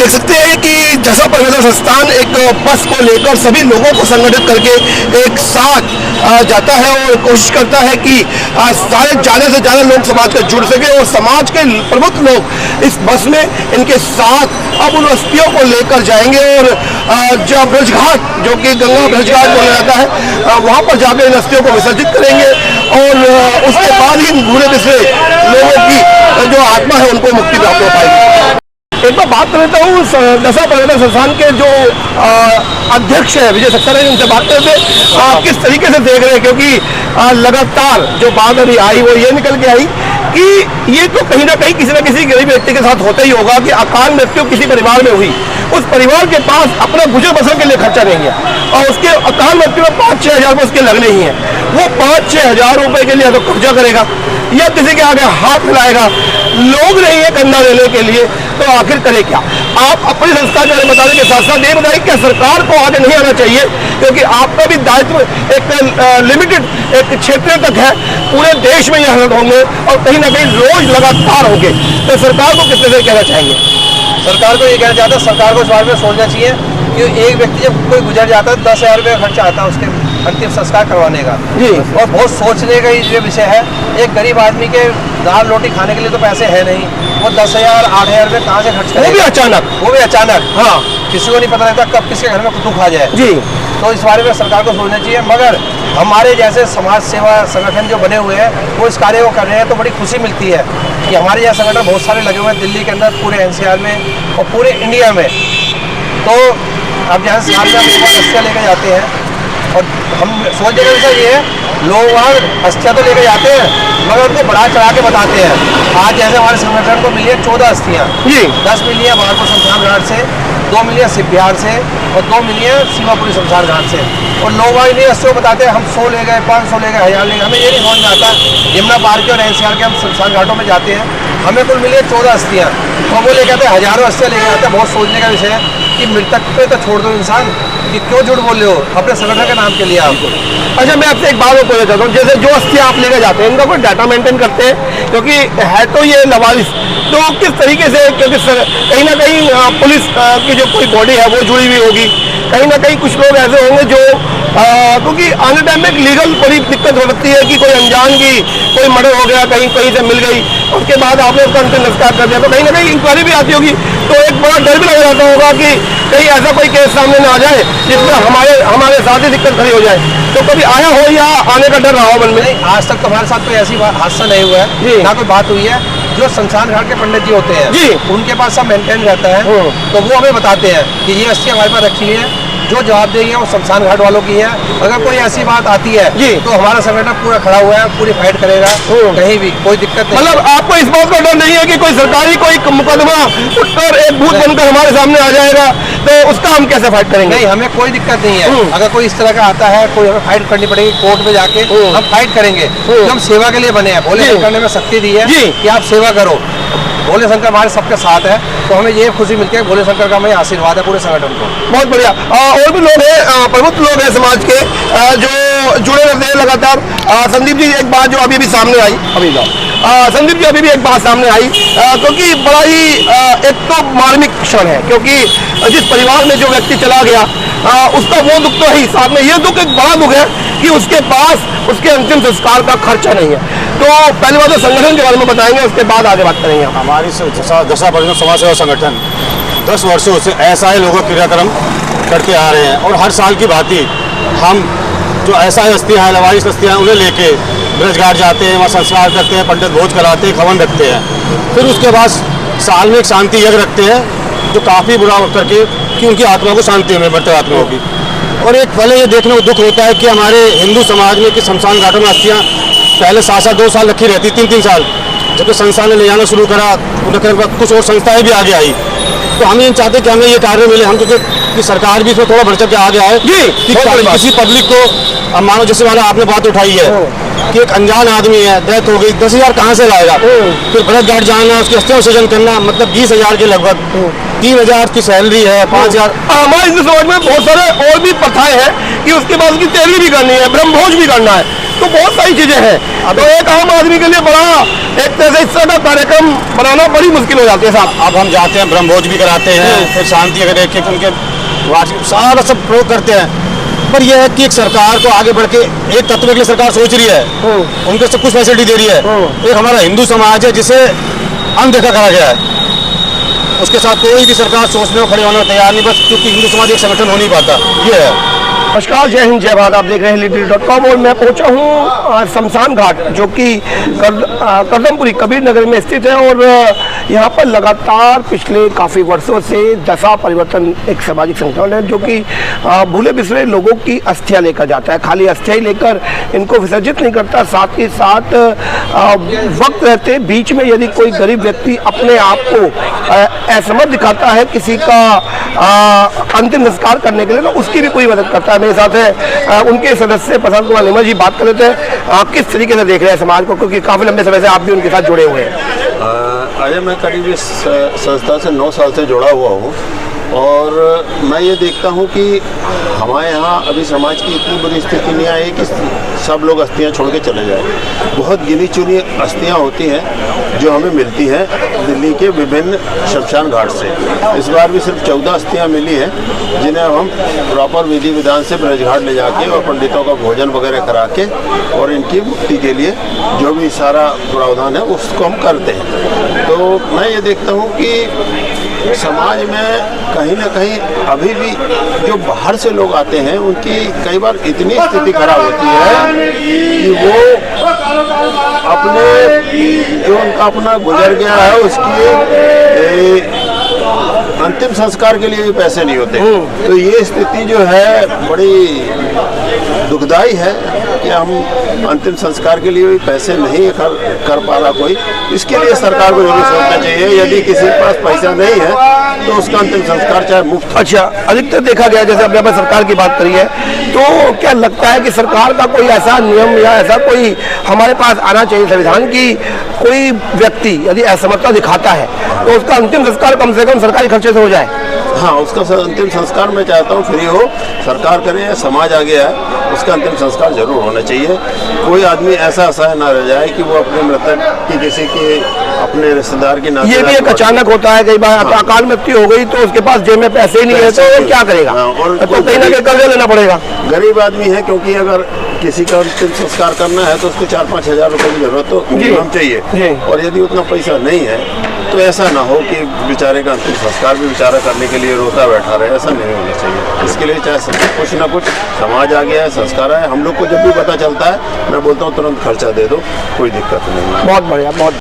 देख सकते हैं कि जसा परिवर्तन संस्थान एक बस को लेकर सभी लोगों को संगठित करके एक साथ जाता है और कोशिश करता है कि सारे ज़्यादा से ज़्यादा लोग समाज से जुड़ सके और समाज के प्रमुख लोग इस बस में इनके साथ अब उन अस्थियों को लेकर जाएंगे और जो ब्रजघाट, जो कि गंगा ब्रजघाट बोला जाता है, वहाँ पर जाकर इन अस्थियों को विसर्जित करेंगे और उसके बाद ही भूले बिसरे लोगों की जो आत्मा है उनको मुक्ति प्राप्त हो पाएगी। एक बार बात कर लेता हूँ दशा पर्यटन संस्थान के जो अध्यक्ष है विजय सक्सेना, उनसे बात करते हैं किस तरीके से देख रहे हैं, क्योंकि लगातार जो बात अभी आई वो ये निकल के आई कि ये तो कहीं ना कहीं किसी न किसी गरीब व्यक्ति के साथ होता ही होगा कि अकाल मृत्यु किसी परिवार में हुई, उस परिवार के पास अपना गुजर बसर के लिए खर्चा नहीं है और उसके अकाल मृत्यु में 5-6 हज़ार रुपये उसके लगने ही हैं। वो 5-6 हज़ार रुपये के लिए तो खर्चा करेगा या किसी के आगे हाथ मिलाएगा, लोग नहीं है कंधा देने के लिए, तो आखिर करे क्या। आप अपनी संस्था के बारे में बताने के साथ साथ ये बताइए क्या सरकार को आगे नहीं आना चाहिए, क्योंकि आपका भी दायित्व एक लिमिटेड एक क्षेत्र तक है, पूरे देश में ये हालत होंगे और कहीं ना कहीं रोज लगातार होंगे, तो सरकार को किस तरह से कहना चाहेंगे? सरकार को ये कहना चाहता है, सरकार को इस बारे में सोचना चाहिए कि एक व्यक्ति जब कोई गुजर जाता है 10,000 रुपये का खर्चा आता है उसके अंतिम संस्कार करवाने का जी, और बहुत सोचने का ये विषय है। एक गरीब आदमी के दाल रोटी खाने के लिए तो पैसे है नहीं, वो 10,000 8,000 रुपये कहाँ से खर्च करेगा? वो भी अचानक हाँ, किसी को नहीं पता रहता कब किसके घर में दुख आ जाए जी। तो इस बारे में सरकार को सोचना चाहिए, मगर हमारे जैसे समाज सेवा संगठन जो बने हुए हैं वो इस कार्य को कर रहे हैं, तो बड़ी खुशी मिलती है कि हमारे यहाँ संगठन बहुत सारे लगे हुए हैं दिल्ली के अंदर, पूरे NCR में और पूरे इंडिया में। तो अब जहाँ साल में हम अस्थियाँ लेकर जाते हैं और हम सोचने का विषय ये है, लोग वहाँ अस्थियाँ तो लेकर जाते हैं मगर उनको बढ़ा चढ़ा के बताते हैं। आज जैसे हमारे संगठन को मिली है 14 अस्थियाँ, 10 मिली है भागलपुर शमशान घाट से, 2 मिली है शिव बिहार से और 2 मिली है सीमापुरी शमशान घाट से। और लोग वहाँ इन्हीं अस्थियों को बताते हैं हम 100 ले गए, 500 ले गए, 1000 ले गए। हमें ये नहीं समझ में आता, यमुना पार के और NCR के हम शमशान घाटों में जाते हैं, हमें कुल मिली है 14 अस्थियाँ और वो ले कहते हैं हज़ारों अस्थियाँ लेके आते हैं। बहुत सोचने का विषय है कि मृतक पे तो छोड़ दो इंसान, कि क्यों झूठ बोल रहे हो अपने संगठन के नाम के लिए आपको। अच्छा, मैं आपसे एक बात और पूछना चाहता हूँ, जैसे जो अस्थियाँ आप लेकर जाते हैं इनका कोई डाटा मेंटेन करते हैं, क्योंकि है तो ये लवारिस, तो किस तरीके से, क्योंकि कहीं ना कहीं पुलिस की जो कोई बॉडी है वो जुड़ी हुई होगी, कहीं ना कहीं कुछ लोग ऐसे होंगे जो क्योंकि आने टाइम में एक लीगल बड़ी दिक्कत हो सकती है कि कोई अनजान की कोई मर्डर हो गया, कहीं से मिल गई, उसके बाद आपने उसका अंतिम संस्कार कर दिया, तो कहीं ना कहीं इंक्वायरी भी आती होगी, तो एक बड़ा डर भी लग जाता होगा कि कहीं ऐसा कोई केस सामने ना आ जाए जिसमें हमारे साथ ही दिक्कत खड़ी हो जाए। तो कभी आया हो या आने का डर रहा हो मन में? नहीं, आज तक तो हमारे साथ कोई ऐसी हादसा नहीं हुआ है, ना कोई बात हुई है। जो शमशान घाट के पंडित जी होते हैं जी, उनके पास सब मेंटेन रहता है, तो वो हमें बताते हैं कि ये अस्थि हमारे पास रखी है, जो जवाब देंगे वो शमशान घाट वालों की है। अगर कोई ऐसी बात आती है जी, तो हमारा संगठन पूरा खड़ा हुआ है, पूरी फाइट करेगा, कहीं भी कोई दिक्कत नहीं। मतलब आपको इस बात का डर नहीं है कि कोई सरकारी कोई मुकदमा उठकर एक भूत बनकर हमारे सामने आ जाएगा, तो उसका हम कैसे फाइट करेंगे? नहीं, हमें कोई दिक्कत नहीं है। अगर कोई इस तरह का आता है, कोई हमें फाइट करनी पड़ेगी कोर्ट में जाके, हम फाइट करेंगे। हम सेवा के लिए बने हैं, भोले शंकर ने हमें शक्ति दी है कि आप सेवा करो, भोले शंकर हमारे सबके साथ है, तो हमें ये खुशी मिलती है भोले शंकर का हमें आशीर्वाद है पूरे संगठन को। बहुत बढ़िया। और भी लोग हैं, प्रमुख लोग हैं समाज के जो जुड़े रहते हैं लगातार। संदीप जी, एक बात जो अभी भी सामने आई, संदीप जी अभी भी एक बात सामने आई, क्योंकि बड़ा ही एक तो मार्मिक क्षण है, क्योंकि जिस परिवार में जो व्यक्ति चला गया उसका वो दुख तो है ही, साथ में ये दुख एक बड़ा दुख है कि उसके पास उसके अंतिम संस्कार का खर्चा नहीं है। तो पहली बात तो संगठन के बारे में बताएंगे, उसके बाद आगे बात करेंगे। हमारी दशा परिवर्तन समाज सेवा संगठन 10 वर्षों से ऐसा ही लोगों क्रियाक्रम करते आ रहे हैं और हर साल की भांति हम जो ऐसा अस्थियाँ हैं, लवारिस अस्थियाँ, उन्हें लेके ब्रजघाट जाते हैं, वहाँ संस्कार करते हैं, पंडित भोज कराते हैं, हवन रखते हैं। फिर उसके बाद साल में एक शांति यज्ञ रखते हैं जो काफ़ी बुरा करके कि उनकी आत्मा को शांति मिले, मरते आत्माओं की। और एक पहले ये देखने को दुख होता है कि हमारे हिंदू समाज में कि शमशान घाटों में अस्थियाँ पहले 7-7 2 साल रखी रहती, 3-3 साल, जबकि संस्था ने ले जाना शुरू करा, उनके कुछ और संस्थाएं भी आगे आई। तो हम ये चाहते कि हमें ये कार्य मिले, हम क्योंकि कि सरकार भी इसमें थोड़ा बढ़ चढ़ के आगे आए जी, कि बहुत बड़ी बात। किसी पब्लिक को, अब मानो जैसे मानो आपने बात उठाई है कि एक अनजान आदमी है, डेथ हो गई, 10,000 कहाँ से लाएगा? फिर भरत घाट जाना, उसकी अस्थियां विसर्जन करना, मतलब 20,000 के लगभग, 3,000 की सैलरी है, 5,000। हमारे हिंदू समाज में बहुत सारे और भी प्रथाएं हैं कि उसके बाद उसकी तैयारी भी करनी है, ब्रह्मभोज भी करना है, तो बहुत सारी चीजें हैं। तो एक आम आदमी के लिए बड़ा एक तरह से इस तरह का कार्यक्रम बनाना बड़ी मुश्किल हो जाती है साहब। अब हम जाते हैं, ब्रह्मभोज भी कराते हैं, फिर शांति अगर देख के उनके वार्षिक सारा सब प्रयोग करते हैं, पर यह है कि एक सरकार को आगे बढ़ के एक तत्व के लिए सरकार सोच रही है, उनको सब कुछ फैसिलिटी दे रही है। एक हमारा हिंदू समाज है जिसे अनदेखा करा गया है, उसके साथ कोई भी सरकार सोचने को खड़े होने को तैयार नहीं, बस क्योंकि हिंदू समाज एक संगठन हो नहीं पाता, ये है। नमस्कार, जय हिंद, जय भारत। आप देख रहे हैं लिटिल.com और मैं पहुंचा हूं शमशान घाट, जो कि करदमपुरी कबीर नगर में स्थित है। और यहां पर लगातार पिछले काफ़ी वर्षों से दशा परिवर्तन एक सामाजिक संगठन है, जो कि भूले बिसरे लोगों की अस्थियां लेकर जाता है। खाली अस्थियां ही लेकर इनको विसर्जित नहीं करता, साथ ही साथ वक्त रहते बीच में यदि कोई गरीब व्यक्ति अपने आप को असमर्थ दिखाता है किसी का अंतिम संस्कार करने के लिए, तो उसकी भी कोई मदद करता है। मेरे साथ है उनके सदस्य प्रशांत कुमार निमर जी, बात कर लेते हैं किस तरीके से देख रहे हैं समाज को, क्योंकि काफी लंबे समय से आप भी उनके साथ जुड़े हुए हैं। अजय, मैं करीब इस संस्था से 9 साल से जुड़ा हुआ हूँ और मैं ये देखता हूँ कि हमारे यहाँ अभी समाज की इतनी बुरी स्थिति नहीं आई कि सब लोग अस्थियाँ छोड़ के चले जाए। बहुत गिनी चुनी अस्थियाँ होती हैं जो हमें मिलती हैं दिल्ली के विभिन्न शमशान घाट से। इस बार भी सिर्फ 14 अस्थियाँ मिली हैं, जिन्हें हम प्रॉपर विधि विधान से ब्रज घाट ले जाके और पंडितों का भोजन वगैरह करा के और इनकी मुक्ति के लिए जो भी सारा प्रावधान है उसको हम करते हैं। तो मैं ये देखता हूँ कि समाज में कहीं ना कहीं अभी भी जो बाहर से लोग आते हैं उनकी कई बार इतनी स्थिति खराब होती है कि वो अपने जो उनका अपना गुजर गया है उसकी अंतिम संस्कार के लिए भी पैसे नहीं होते। तो ये स्थिति जो है बड़ी दुखदाई है कि हम अंतिम संस्कार के लिए भी पैसे नहीं कर पा रहा कोई। इसके लिए सरकार को जरूर सोचना चाहिए, यदि किसी के पास पैसा नहीं है तो उसका अंतिम संस्कार चाहे मुफ्त। अच्छा, अधिकतर देखा गया, जैसे आपने अपने सरकार की बात करी है, तो क्या लगता है कि सरकार का कोई ऐसा नियम या ऐसा कोई हमारे पास आना चाहिए संविधान की, कोई व्यक्ति यदि असमर्थता दिखाता है तो उसका अंतिम संस्कार कम से कम सरकारी खर्चे से हो जाए? हाँ, उसका अंतिम संस्कार मैं चाहता हूँ फ्री हो, सरकार करे, समाज आ गया है, उसका अंतिम संस्कार जरूर होना चाहिए। कोई आदमी ऐसा असहाय ना रह जाए कि वो अपने मृतक की किसी के अपने रिश्तेदार की ये भी एक अचानक होता है, कई बार अकाल मृत्यु हो गई तो उसके पास जेब में पैसे ही नहीं है, तो वो क्या करेगा? और तो कहीं ना कहीं कर्जा लेना पड़ेगा। गरीब आदमी है, क्योंकि अगर किसी का अंतिम संस्कार करना है तो उसको 4-5 हज़ार रुपए की जरूरत तो मिनिमम चाहिए, और यदि उतना पैसा नहीं है तो ऐसा ना हो कि बेचारे का अंतिम संस्कार भी बेचारा करने के लिए रोता बैठा रहे, ऐसा नहीं होना चाहिए। इसके लिए चाहे कुछ ना कुछ समाज आ गया है, संस्कार है, हम लोग को जब भी पता चलता है मैं बोलता हूँ तुरंत खर्चा दे दो, कोई दिक्कत नहीं है। बहुत बढ़िया, बहुत